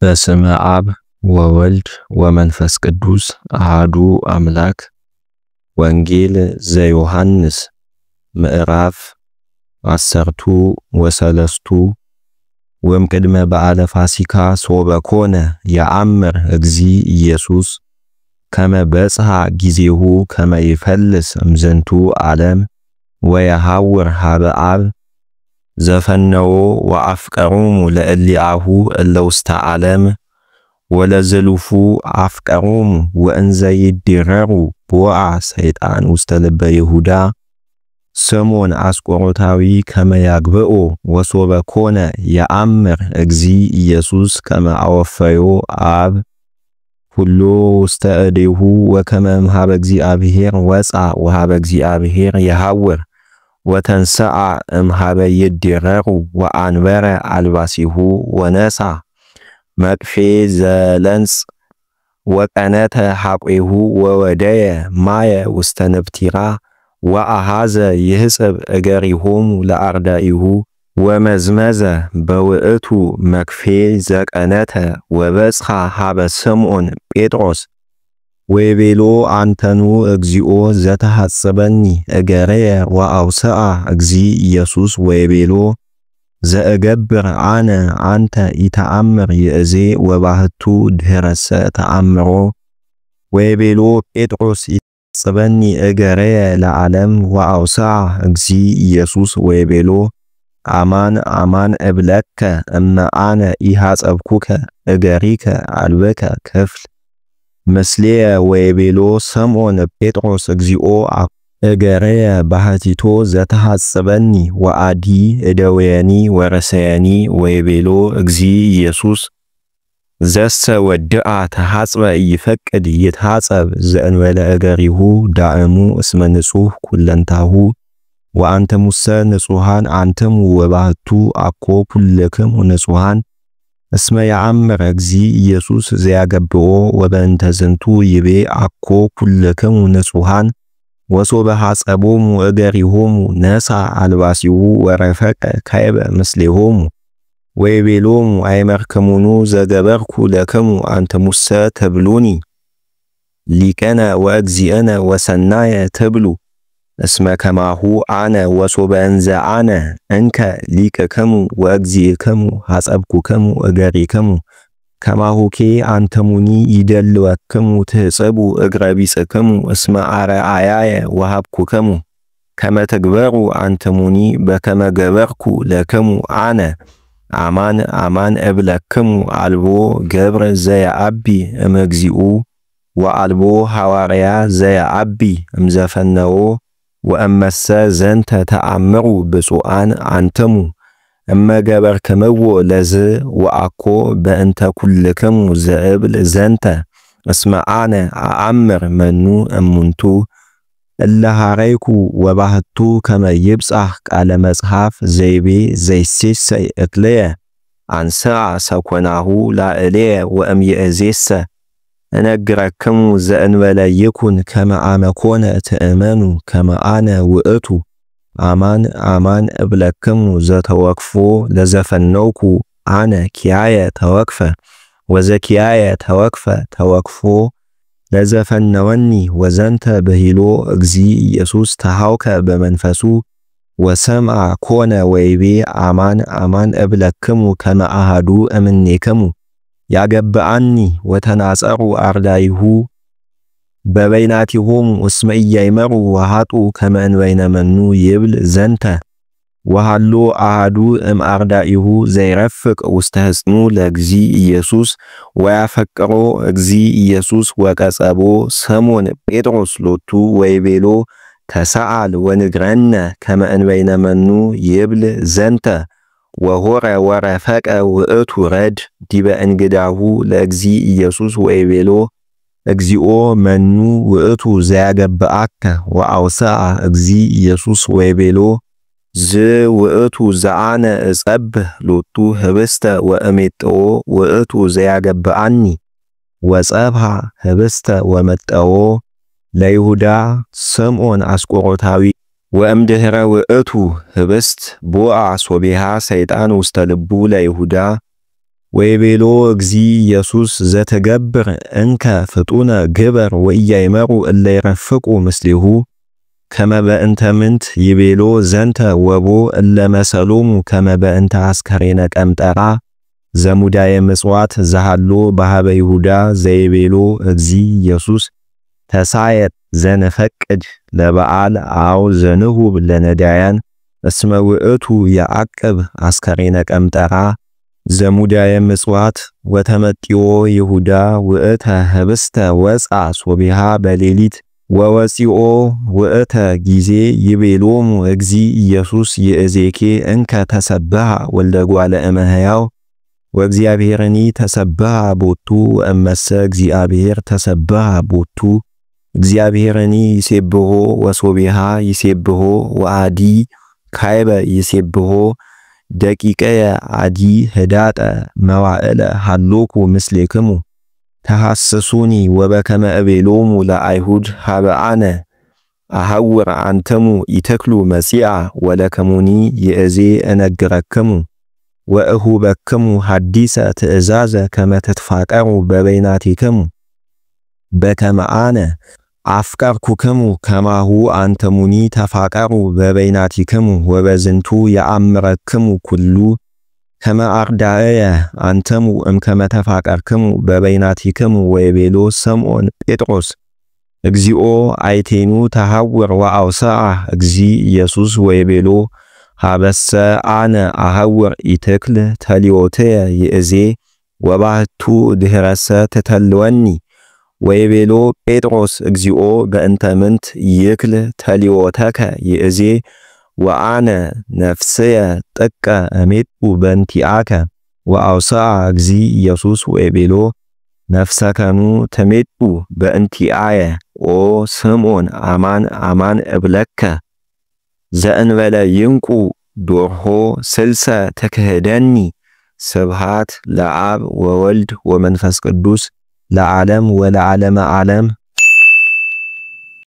በስመ አብ ወወልድ ወመንፈስ ቅዱስ አሐዱ አምላክ። ወንጌል ዘዮሐንስ ምዕራፍ 10 ወእምቅድመ በዓለ ፋሲካ ሶበኮነ የአምር እግዚ ኢየሱስ ከመ በጽሐ ጊዜሁ ከመ ይፈልስ እምዝንቱ ዓለም ወየሐውር ሀበ አብ ዘፈነዎ ወአፍቀሮሙ ለእሊአሁ እለ ውስተ ዓለም ወለዘልፉ አፍቀሮሙ ወእንዘ ይድረሩ ቦአ ሰይጣን ውስተ ልበ ይሁዳ ስምዖን አስቆሮታዊ ከመ ያግብኦ ወሶበ ኮነ የአምር እግዚ ኢየሱስ ከመ አወፈዮ አብ ሁሉ ውስተ እዴሁ ወከመ እምኀበ እግዚአብሔር ወፃ ወኀበ እግዚአብሔር የሐውር ወተንሰአ እምኀበ ይድረሩ ወአንበረ አልባሲሁ ወነሳ መቅፌ ዘለንጽ ወቀነተ ሐቆሁ ወወደየ ማየ ውስተ ነብቲራ ወአሃዘ ይህጽብ እገሪሆሙ ለአርዳኢሁ ወመዝመዘ በውእቱ መክፌ ዘቀነተ ወበጽሐ ሀበ ስምዖን ጴጥሮስ ወይቤሎ አንተኑ እግዚኦ ዘተሐጽበኒ እገረየ ወአውስአ እግዚ ኢየሱስ ወይቤሎ ዘእገብር አነ አንተ ኢተአምር ይእዜ ወባህቱ ድኅረሰ ተአምሮ ወይቤሎ ጴጥሮስ ጽበኒ እገረየ ለዓለም ወአውስአ እግዚ ኢየሱስ ወይቤሎ አማን አማን እብለከ እመ አነ ኢሐጸብኩከ እገሪከ አልበከ ክፍል መስሌየ ወይቤሎ ስምዖን ጴጥሮስ እግዚኦ እገረየ ባህቲቶ ዘተሐጽበኒ ወአዲ እደወየኒ ወረሰየኒ ወይቤሎ እግዚ ኢየሱስ ዘሰ ወድአ ተሐጽበ ይፈቅድ ይትሐጸብ ዘእንበለ እገሪሁ ዳእሙ እስመ ንጹሕ ኩለንታሁ ወአንተሙሰ ንጹሐን አንተሙ ወባህቱ አኮ ኩልክሙ ንጹሐን እስመ ያአምር እግዚ ኢየሱስ ዘያገብኦ ወበእንተ ዝንቱ ይቤ አኮ ኩልክሙ ንጹሐን ወሶበ ሐጸቦሙ እገሪሆሙ ነሳ አልባሲሁ ወረፈቀ ካይበ ምስሌሆሙ ወይቤሎሙ አይመርክሙኑ ዘገበርኩ ለክሙ አንተሙሰ ተብሉኒ ሊቀነ ወእግዚእነ ወሰናየ ተብሉ እስመ ከማሁ አነ ወሶበ እንዘ አነ እንከ ሊቅክሙ ወእግዚእክሙ ሐጸብኩክሙ እገሪክሙ ከማሁኬ አንተሙኒ ይደልወክሙ ትሕጽቡ እግረ ቢጽክሙ እስመ አርአያየ ወሀብኩክሙ ከመ ትግበሩ አንተሙኒ በከመ ገበርኩ ለክሙ አነ አማን አማን እብለክሙ አልቦ ገብረ ዘየዐቢ እምእግዚኡ ወአልቦ ሐዋርያ ዘየዐቢ እምዘፈነዎ ወእመሰ ዘንተ ተአምሩ ብፁዓን አንተሙ እመገበርክምዎ ለዝ ወአኮ በእንተ ኩልክሙ ዘእብል ዘንተ እስመ አነ አአምር መኑ እሙንቱ እለ ሐረይኩ ወባህቱ ከመ ይብጻሕ ቃለ መጽሐፍ ዘይቤ ዘይሴሰይ እክልየ አንሥአ ሰኮናሁ ላዕሌየ ወእምይእዜሰ እነግረክሙ ዘእንበለ ይኩን ከመ አመ ኮነ ትእመኑ ከመ አነ ውእቱ አማን አማን እብለክሙ ዘተወክፎ ለዘፈነውኩ አነ ኪያየ ተወክፈ ወዘኪያየ ተወክፈ ተወክፎ ለዘፈነወኒ ወዘንተ ብሂሎ እግዚ ኢየሱስ ተሐውከ በመንፈሱ ወሰምዐ ኮነ ወይቤ አማን አማን እብለክሙ ከመ አሐዱ እምኔክሙ ያገብአኒ ወተናጸሩ አርዳኢሁ በበይናቲሆሙ እስመ ኢያእመሩ ወሃጡ ከመ እንበይነ መኑ ይብል ዘንተ ወሃሎ አሐዱ እምአርዳኢሁ ዘይረፍቅ ውስተ ሕጽኑ ለእግዚ ኢየሱስ ወያፈቅሮ እግዚ ኢየሱስ ወቀጸቦ ስምዖን ጴጥሮስ ሎቱ ወይቤሎ ተሰአል ወንግረነ ከመ እንበይነ መኑ ይብል ዘንተ ወሆረ ወረፈቀ ውእቱ ረድ ዲበ እንግዳሁ ለእግዚ ኢየሱስ ወይቤሎ እግዚኦ መኑ ውእቱ ዘያገብአከ ወአውስአ እግዚ ኢየሱስ ወይቤሎ ዝ ውእቱ ዘአነ እጸብህ ሎቱ ህብስተ ወእሜጠዎ ውእቱ ዘያገብአኒ ወጸብሃ ህብስተ ወመጠዎ ለይሁዳ ስምዖን አስቆሮታዊ ወእምድኅረ ውእቱ ህብስት ቦአ ሶቢሃ ሰይጣን ውስተ ልቡ ለይሁዳ ወይቤሎ እግዚ ኢየሱስ ዘተገብር እንከ ፍጡነ ግበር ወኢያይመሩ እለ ይረፍቁ ምስሌሁ ከመ በእንተ ምንት ይቤሎ ዘንተ ወቦ እለ መሰሎሙ ከመ በእንተ አስከሬነ ቀምጠራ ዘሙዳየ ምጽዋት ዘሃሎ በሃበ ይሁዳ ዘይቤሎ እግዚ ኢየሱስ ተሳየጥ ዘነፈቅድ ለበዓል አው ዘንሁብ ለነዳያን እስመ ውእቱ ያዕቅብ አስከሬነ ቀምጠራ ዘሙዳየ ምጽዋት ወተመጢዮ ይሁዳ ውእተ ህብስተ ወፃ ሶቢሃ በሌሊት ወወፂኦ ውእተ ጊዜ ይቤሎሙ እግዚ ኢየሱስ ይእዜኬ እንከ ተሰብሃ ወልደ እጓለ እመሕያው ወእግዚአብሔርኒ ተሰብሃ ቦቱ ወእመሰ እግዚአብሔር ተሰብሃ ቦቱ እግዚአብሔርኒ ይሴብሖ ወሶቢሃ ይሴብሖ ወአዲ ካይበ ይሴብሖ ደቂቀየ አዲ ህዳጠ መዋዕለ ሃሎኩ ምስሌክሙ ተሐስሱኒ ወበከመ እቤሎሙ ለአይሁድ ሀበአነ አሐውር አንተሙ ይተክሉ መጺአ ወለከሙኒ ይእዜ እነግረክሙ ወእሁበክሙ ሐዲሰ ትእዛዘ ከመ ተትፋቀሩ በበይናቲክሙ በከመ አነ አፍቀርኩክሙ ከማሁ አንተሙኒ ተፋቀሩ በበይናቲክሙ ወበዝንቱ የአምረክሙ ኩሉ ከመ አርዳእየ አንተሙ እምከመ ተፋቀርክሙ በበይናቲክሙ ወይቤሎ ሰምዖን ጴጥሮስ እግዚኦ አይቴኑ ተሐውር ወአውስአ እግዚ ኢየሱስ ወይቤሎ ሀበሰ አነ አሐውር ኢትክል ተሊዮትየ ይእዜ ወባህቱ ድኅረሰ ትተልወኒ ወይቤሎ ጴጥሮስ እግዚኦ በእንተ ምንት ይክል ተሊዮተከ ይእዜ ወአነ ነፍስየ ጥቀ እሜጡ በእንቲአከ ወአውስአ እግዚ ኢየሱስ ወይቤሎ ነፍሰከኑ ተሜጡ በእንቲአየ ኦ ስምዖን አማን አማን እብለከ ዘእንበለ ይንቁ ዶርሆ ስልሰ ተክህደኒ ስብሃት ለአብ ወወልድ ወመንፈስ ቅዱስ ለዓለም ወለዓለመ ዓለም